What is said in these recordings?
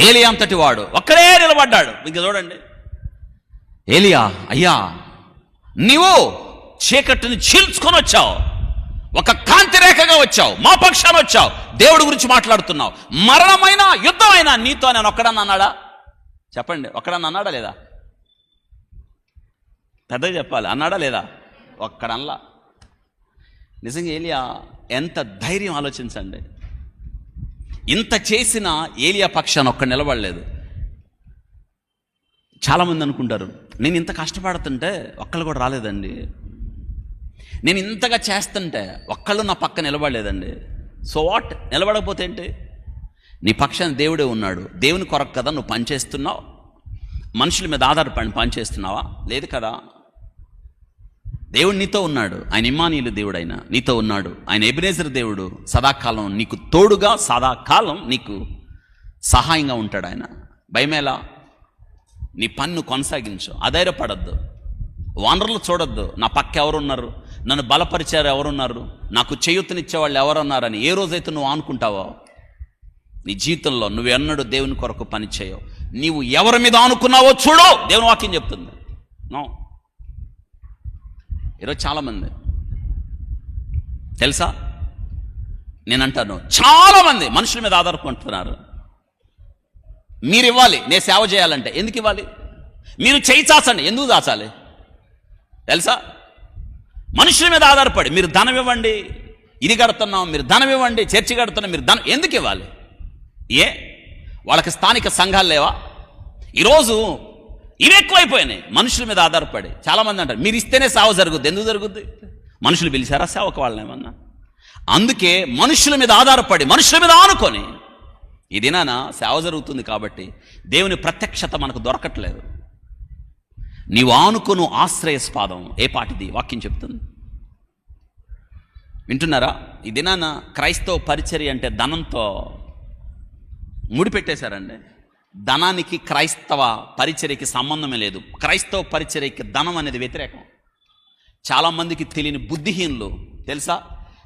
ఏలియా అంతటి వాడు ఒక్కడే నిలబడ్డాడు. ఇంకా చూడండి, ఏలియా, అయ్యా నీవు చీకటిని చీల్చుకొని వచ్చావు, ఒక కాంతి రేఖగా వచ్చావు, మా పక్షాన వచ్చావు, దేవుడి గురించి మాట్లాడుతున్నావు, మరణమైన యుద్ధమైనా నీతో నేను ఒక్కడన్నా అన్నాడా? చెప్పండి, ఒక్కడన్నా అన్నాడా లేదా? పెద్దగా చెప్పాలి, అన్నాడా లేదా? ఒక్కడల్లా. నిజంగా ఏలియా ఎంత ధైర్యం ఆలోచించండి. ఇంత చేసిన ఏలియా పక్షాన ఒక్క నిలబడలేదు. చాలామంది అనుకుంటారు, నేను ఇంత కష్టపడుతుంటే ఒక్కళ్ళు కూడా రాలేదండి, నేను ఇంతగా చేస్తుంటే ఒక్కళ్ళు నా పక్క నిలబడలేదండి. So what? నిలబడకపోతే ఏంటి? నీ పక్షాన దేవుడే ఉన్నాడు. దేవుని కొరకు కదా నువ్వు పనిచేస్తున్నావు. మనుషుల మీద ఆధారపడి పనిచేస్తున్నావా? లేదు కదా. దేవుడు నీతో ఉన్నాడు. ఆయన ఇమ్మానీయులు దేవుడు, ఆయన నీతో ఉన్నాడు. ఆయన ఎబెనేజర్ దేవుడు, సదాకాలం నీకు తోడుగా, సదాకాలం నీకు సహాయంగా ఉంటాడు ఆయన. భయమేలా? నీ పన్ను కొనసాగించు, అధైర్యపడద్దు, వనరులు చూడొద్దు. నా పక్క ఎవరున్నారు, నన్ను బలపరిచారు ఎవరున్నారు, నాకు చేయూతనిచ్చే వాళ్ళు ఎవరున్నారని ఏ రోజైతే నువ్వు అనుకుంటావో నీ జీవితంలో నువ్వు ఎన్నడూ దేవుని కొరకు పని చేయవు. నీవు ఎవరి మీద అనుకున్నావో చూడు, దేవుని వాక్యం చెప్తుంది. నో, ఈరోజు చాలామంది తెలుసా, నేను అంటాను, చాలామంది మనుషుల మీద ఆధారపడుతున్నారు. మీరు ఇవ్వాలి, నేను సేవ చేయాలంటే ఎందుకు ఇవ్వాలి? మీరు చేయి చాచండి, ఎందుకు దాచాలి? తెలుసా, మనుషుల మీద ఆధారపడి మీరు ధనం ఇవ్వండి, ఇది కడుతున్నాం, మీరు ధనం ఇవ్వండి, చర్చి కడుతున్నాం, మీరు ధనం ఎందుకు ఇవ్వాలి? వాళ్ళకి స్థానిక సంఘాలు లేవా? ఈరోజు ఇవి ఎక్కువైపోయినాయి. మనుషుల మీద ఆధారపడి చాలామంది అంటారు, మీరు ఇస్తేనే సేవ జరుగుద్ది. ఎందుకు జరుగుద్ది? మనుషులు పిలిచారా సేవకు వాళ్ళని ఏమన్నా? అందుకే మనుషుల మీద ఆధారపడి, మనుషుల మీద ఆనుకొని ఈ దినాన సేవ జరుగుతుంది. కాబట్టి దేవుని ప్రత్యక్షత మనకు దొరకట్లేదు. నీవు ఆనుకొను ఆశ్రయస్పాదం ఏ పాటిది? వాక్యం చెప్తుంది. వింటున్నారా? ఈ దినాన క్రైస్తవ పరిచర్య అంటే ధనంతో ముడిపెట్టేశారండి. ధనానికి క్రైస్తవ పరిచర్యకి సంబంధమే లేదు. క్రైస్తవ పరిచర్యకి ధనం అనేది వ్యతిరేకం. చాలామందికి తెలియని బుద్ధిహీనులు తెలుసా,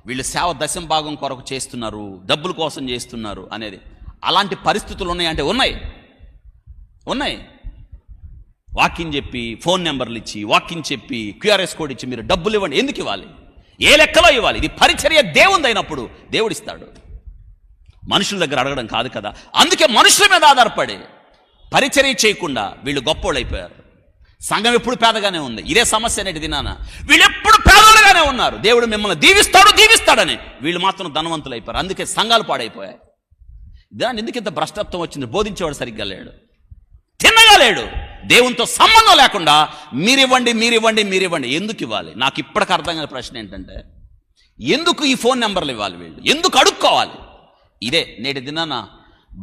వీళ్ళు సేవ దశం భాగం కొరకు చేస్తున్నారు, డబ్బుల కోసం చేస్తున్నారు అనేది. అలాంటి పరిస్థితులు ఉన్నాయంటే ఉన్నాయి. వాక్యం చెప్పి, ఫోన్ నెంబర్లు ఇచ్చి, వాక్యం చెప్పి, క్యూఆర్ఎస్ కోడ్ ఇచ్చి మీరు డబ్బులు ఇవ్వండి. ఎందుకు ఇవ్వాలి? ఏ లెక్కలో ఇవ్వాలి? ఇది పరిచర్య దేవుంది అయినప్పుడు దేవుడిస్తాడు, మనుషుల దగ్గర అడగడం కాదు కదా. అందుకే మనుషుల మీద ఆధారపడి పరిచర్య చేయకుండా వీళ్ళు గొప్పోళ్ళు అయిపోయారు. సంఘం ఎప్పుడు పేదగానే ఉంది. ఇదే సమస్య అనేది దినాన. వీళ్ళు ఎప్పుడు పేదలుగానే ఉన్నారు. దేవుడు మిమ్మల్ని దీవిస్తాడని వీళ్ళు మాత్రం ధనవంతులు అయిపోయారు. అందుకే సంఘాలు పాడైపోయాయి. దాన్ని ఎందుకు ఇంత భ్రష్టత్వం వచ్చింది? బోధించేవాడు సరిగ్గా లేడు, తిన్నగా లేడు, దేవునితో సంబంధం లేకుండా మీరివ్వండి. ఎందుకు ఇవ్వాలి? నాకు ఇప్పటికి అర్థం కాని ప్రశ్న ఏంటంటే, ఎందుకు ఈ ఫోన్ నెంబర్లు ఇవ్వాలి? వీళ్ళు ఎందుకు అడుక్కోవాలి? ఇదే నేటి దినాన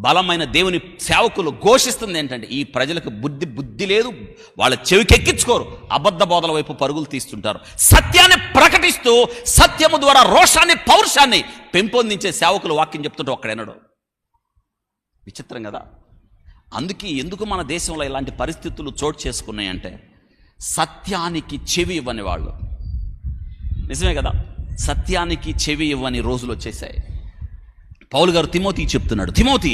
బలమైన దేవుని సేవకులు ఘోషిస్తుంది ఏంటంటే, ఈ ప్రజలకు బుద్ధి లేదు, వాళ్ళ చెవికెక్కించుకోరు, అబద్ధ బోధల వైపు పరుగులు తీస్తుంటారు. సత్యాన్ని ప్రకటిస్తూ సత్యము ద్వారా రోషాన్ని, పౌరుషాన్ని పెంపొందించే సేవకులు వాక్యం చెప్తుంటే ఒక్కడేనడు. విచిత్రం కదా. అందుకే ఎందుకు మన దేశంలో ఇలాంటి పరిస్థితులు చోటు చేసుకున్నాయంటే, సత్యానికి చెవి ఇవ్వని వాళ్ళు. నిజమే కదా, సత్యానికి చెవి ఇవ్వని రోజులు వచ్చేసాయి. పౌలు గారు తిమోతి చెప్తున్నాడు, తిమోతి,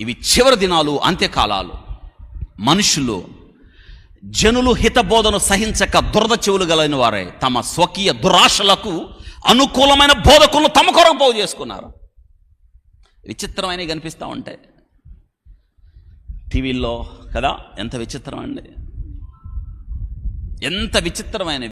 ఇవి చివరి దినాలు, అంత్యకాలాలు. మనుషులు, జనులు హితబోధను సహించక దురద చెవులు గలైన వారే తమ స్వకీయ దురాశలకు అనుకూలమైన బోధకులను తమ కొరకు పోగు చేసుకున్నారు. విచిత్రమైనవి కనిపిస్తూ ఉంటాయి టీవీల్లో కదా. ఎంత విచిత్రం అండి, ఎంత విచిత్రమైన